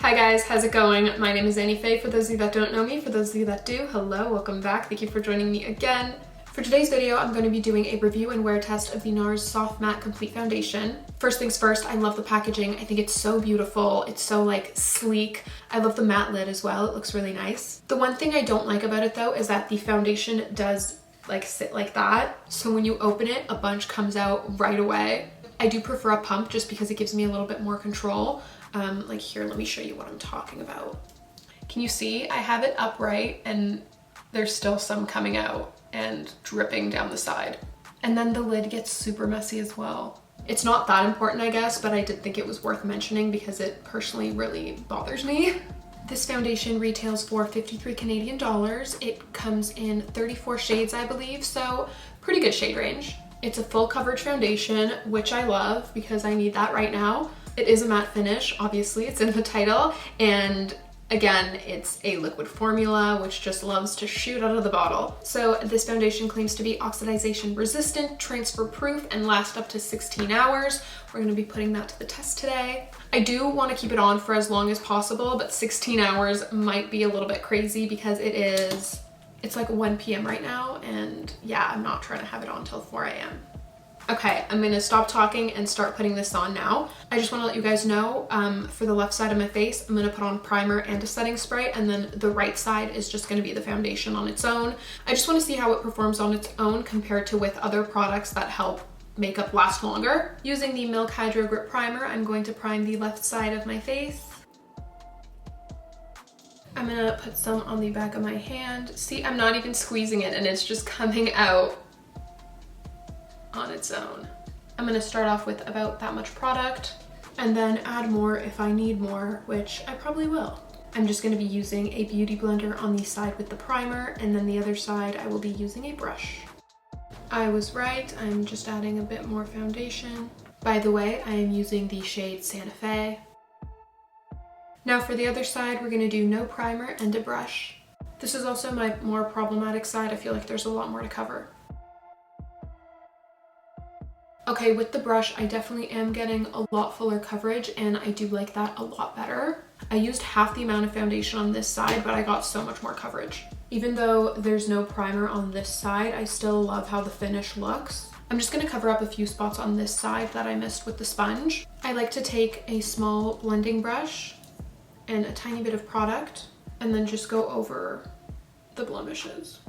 Hi guys, how's it going? My name is Anife. For those of you that don't know me, for those of you that do, hello, welcome back. Thank you for joining me again. For today's video, I'm going to be doing a review and wear test of the Nars Soft Matte Complete Foundation. First things first, I love the packaging. I think it's so beautiful. It's so like sleek. I love the matte lid as well. It looks really nice. The one thing I don't like about it though is that the foundation does like sit like that. So when you open it, a bunch comes out right away. I do prefer a pump just because it gives me a little bit more control. Like here, let me show you what I'm talking about. Can you see? I have it upright and there's still some coming out and dripping down the side. And then the lid gets super messy as well. It's not that important, I guess, but I did think it was worth mentioning because it personally really bothers me. This foundation retails for 53 Canadian dollars. It comes in 34 shades, I believe, so pretty good shade range. It's a full coverage foundation, which I love because I need that right now. It is a matte finish, obviously, it's in the title, and again, it's a liquid formula, which just loves to shoot out of the bottle. So this foundation claims to be oxidation resistant, transfer proof, and last up to 16 hours. We're gonna be putting that to the test today. I do wanna keep it on for as long as possible, but 16 hours might be a little bit crazy because it's like 1 p.m. right now, and yeah, I'm not trying to have it on till 4 a.m. Okay, I'm gonna stop talking and start putting this on now. I just wanna let you guys know, for the left side of my face, I'm gonna put on primer and a setting spray, and then the right side is just gonna be the foundation on its own. I just wanna see how it performs on its own compared to with other products that help makeup last longer. Using the Milk Hydro Grip Primer, I'm going to prime the left side of my face. I'm gonna put some on the back of my hand. See, I'm not even squeezing it and it's just coming out on its own. I'm gonna start off with about that much product and then add more if I need more, which I probably will. I'm just gonna be using a beauty blender on the side with the primer, and then the other side I will be using a brush. I was right, I'm just adding a bit more foundation. By the way, I am using the shade Santa Fe. Now for the other side, we're gonna do no primer and a brush. This is also my more problematic side. I feel like there's a lot more to cover. Okay, with the brush, I definitely am getting a lot fuller coverage, and I do like that a lot better. I used half the amount of foundation on this side, but I got so much more coverage. Even though there's no primer on this side, I still love how the finish looks. I'm just gonna cover up a few spots on this side that I missed with the sponge. I like to take a small blending brush and a tiny bit of product, and then just go over the blemishes.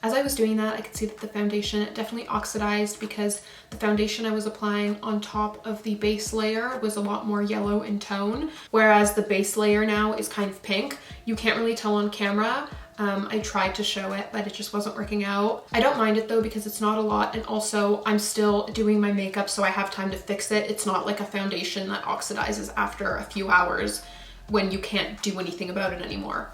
As I was doing that, I could see that the foundation definitely oxidized because the foundation I was applying on top of the base layer was a lot more yellow in tone, whereas the base layer now is kind of pink. You can't really tell on camera. I tried to show it, but it just wasn't working out. I don't mind it though because it's not a lot, and also I'm still doing my makeup, so I have time to fix it. It's not like a foundation that oxidizes after a few hours when you can't do anything about it anymore.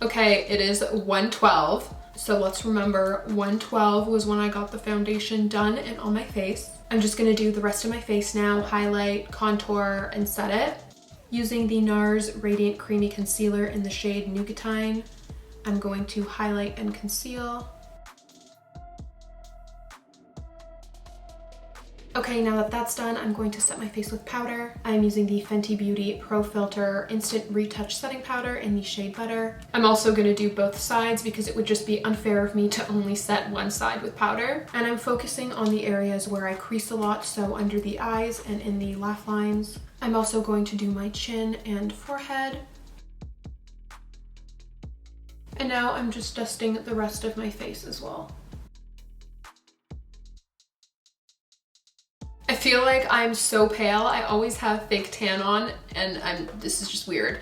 Okay, it is 1:12, so let's remember 1:12 was when I got the foundation done and on my face. I'm just gonna do the rest of my face now, highlight, contour, and set it. Using the Nars Radiant Creamy Concealer in the shade Nougatine, I'm going to highlight and conceal. Okay, now that that's done, I'm going to set my face with powder. I'm using the Fenty Beauty Pro Filter Instant Retouch Setting Powder in the shade Butter. I'm also gonna do both sides because it would just be unfair of me to only set one side with powder. And I'm focusing on the areas where I crease a lot, so under the eyes and in the laugh lines. I'm also going to do my chin and forehead. And now I'm just dusting the rest of my face as well. I feel like I'm so pale. I always have fake tan on, and this is just weird.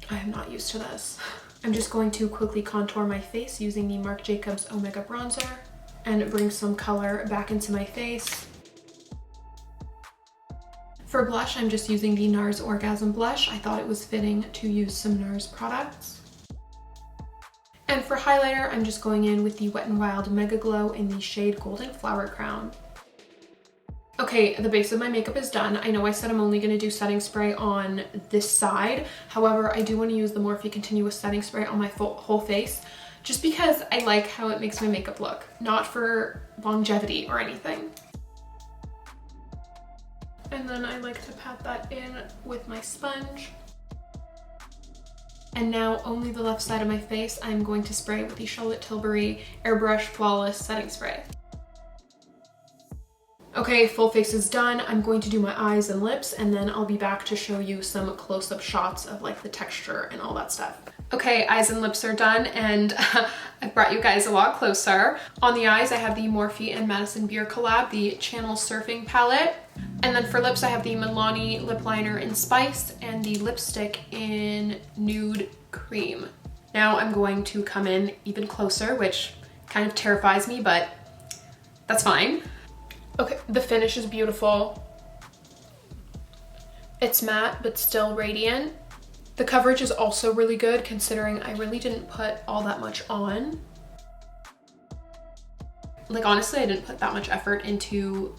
I am not used to this. I'm just going to quickly contour my face using the Marc Jacobs Omega Bronzer and bring some color back into my face. For blush, I'm just using the Nars Orgasm Blush. I thought it was fitting to use some Nars products. And for highlighter, I'm just going in with the Wet n Wild Mega Glow in the shade Golden Flower Crown. Okay, the base of my makeup is done. I know I said I'm only going to do setting spray on this side. However, I do want to use the Morphe Continuous Setting Spray on my whole face just because I like how it makes my makeup look, not for longevity or anything. and then I like to pat that in with my sponge. And now only the left side of my face I'm going to spray with the Charlotte Tilbury Airbrush Flawless Setting Spray. Okay, full face is done. I'm going to do my eyes and lips, and then I'll be back to show you some close-up shots of like the texture and all that stuff. Okay, eyes and lips are done, and I brought you guys a lot closer. On the eyes, I have the Morphe and Madison Beer collab, the Channel Surfing palette. And then for lips, I have the Milani lip liner in Spice and the lipstick in Nude Cream. Now I'm going to come in even closer, which kind of terrifies me, but that's fine. Okay, the finish is beautiful. It's matte, but still radiant. The coverage is also really good considering I really didn't put all that much on. Like honestly, I didn't put that much effort into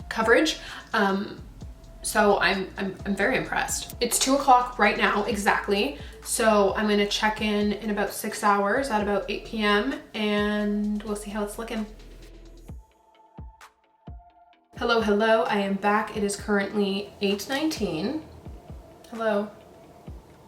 coverage. So I'm very impressed. It's 2 o'clock right now, exactly. So I'm gonna check in about 6 hours at about 8 p.m. and we'll see how it's looking. Hello, hello, I am back. It is currently 8:19. Hello,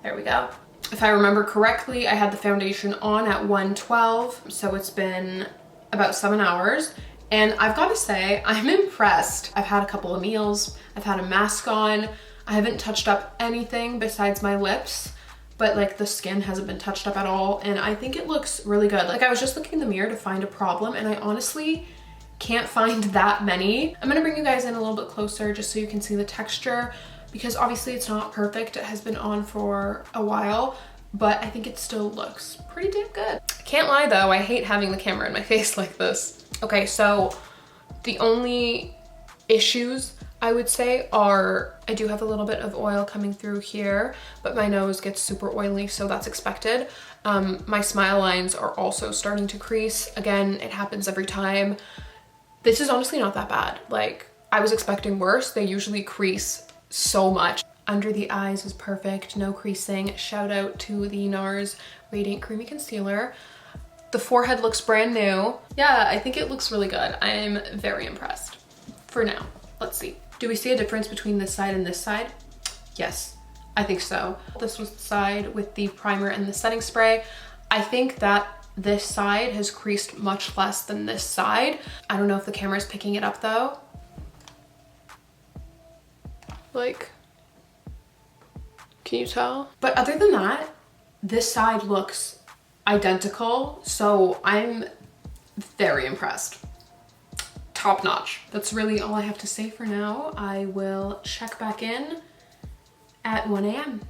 there we go. If I remember correctly, I had the foundation on at 1:12, so it's been about 7 hours. And I've got to say, I'm impressed. I've had a couple of meals, I've had a mask on, I haven't touched up anything besides my lips, but like the skin hasn't been touched up at all, and I think it looks really good. Like I was just looking in the mirror to find a problem, and I honestly can't find that many. I'm gonna bring you guys in a little bit closer just so you can see the texture, because obviously it's not perfect. It has been on for a while, but I think it still looks pretty damn good. I can't lie though, I hate having the camera in my face like this. Okay, so the only issues I would say are I do have a little bit of oil coming through here, but my nose gets super oily, so that's expected. My smile lines are also starting to crease. Again, it happens every time. This is honestly not that bad. Like, I was expecting worse. They usually crease so much. Under the eyes is perfect, no creasing. Shout out to the Nars Radiant Creamy Concealer. The forehead looks brand new. Yeah, I think it looks really good. I'm very impressed. For now, let's see. Do we see a difference between this side and this side? Yes, I think so. This was the side with the primer and the setting spray. I think that this side has creased much less than this side. I don't know if the camera is picking it up though. Like, can you tell? But other than that, this side looks identical, so I'm very impressed. Top notch. That's really all I have to say for now. I will check back in at 1 a.m.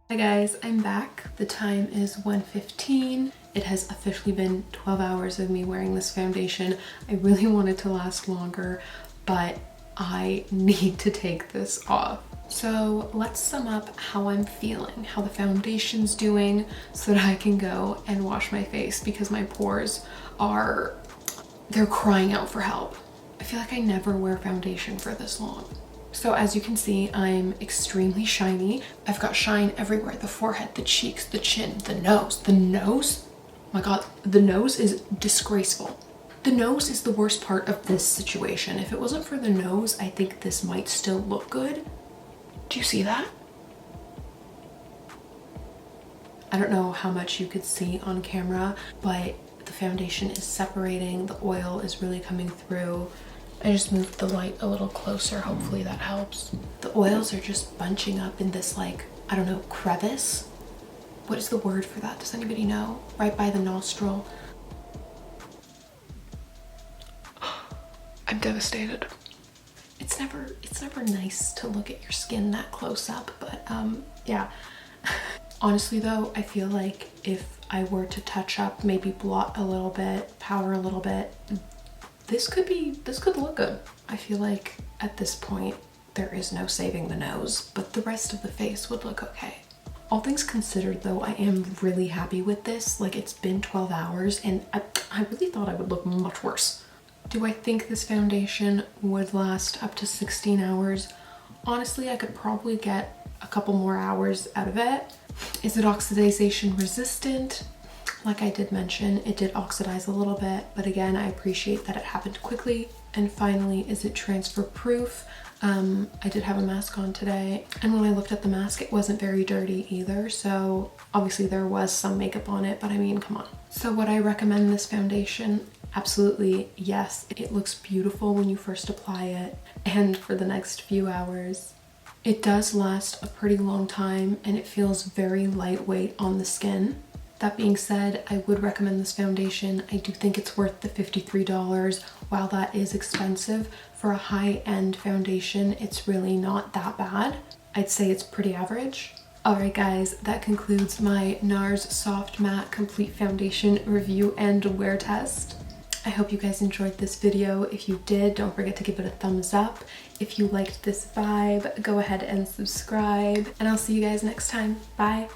Hi guys, I'm back. The time is 1:15. It has officially been 12 hours of me wearing this foundation. I really want it to last longer, but I need to take this off. So let's sum up how I'm feeling, how the foundation's doing, so that I can go and wash my face, because my pores are, they're crying out for help. I feel like I never wear foundation for this long. So as you can see, I'm extremely shiny. I've got shine everywhere. The forehead, the cheeks, the chin, the nose. The nose? Oh my God, the nose is disgraceful. The nose is the worst part of this situation. If it wasn't for the nose, I think this might still look good. Do you see that? I don't know how much you could see on camera, but the foundation is separating. The oil is really coming through. I just moved the light a little closer. Hopefully that helps. The oils are just bunching up in this, like, I don't know, crevice. What is the word for that? Does anybody know? Right by the nostril. I'm devastated. It's never nice to look at your skin that close up, but yeah. Honestly though, I feel like if I were to touch up, maybe blot a little bit, powder a little bit, this could look good. I feel like at this point, there is no saving the nose, but the rest of the face would look okay. All things considered though, I am really happy with this. Like, it's been 12 hours and I really thought I would look much worse. Do I think this foundation would last up to 16 hours? Honestly, I could probably get a couple more hours out of it. Is it oxidization resistant? Like I did mention, it did oxidize a little bit, but again, I appreciate that it happened quickly. And finally, is it transfer proof? I did have a mask on today, and when I looked at the mask, it wasn't very dirty either, so obviously there was some makeup on it, but I mean, come on. So would I recommend this foundation? Absolutely yes. It looks beautiful when you first apply it and for the next few hours. It does last a pretty long time and it feels very lightweight on the skin. That being said, I would recommend this foundation. I do think it's worth the $53. While that is expensive, for a high-end foundation, it's really not that bad. I'd say it's pretty average. Alright guys, that concludes my Nars Soft Matte Complete Foundation review and wear test. I hope you guys enjoyed this video. If you did, don't forget to give it a thumbs up. If you liked this vibe, go ahead and subscribe, and I'll see you guys next time. Bye!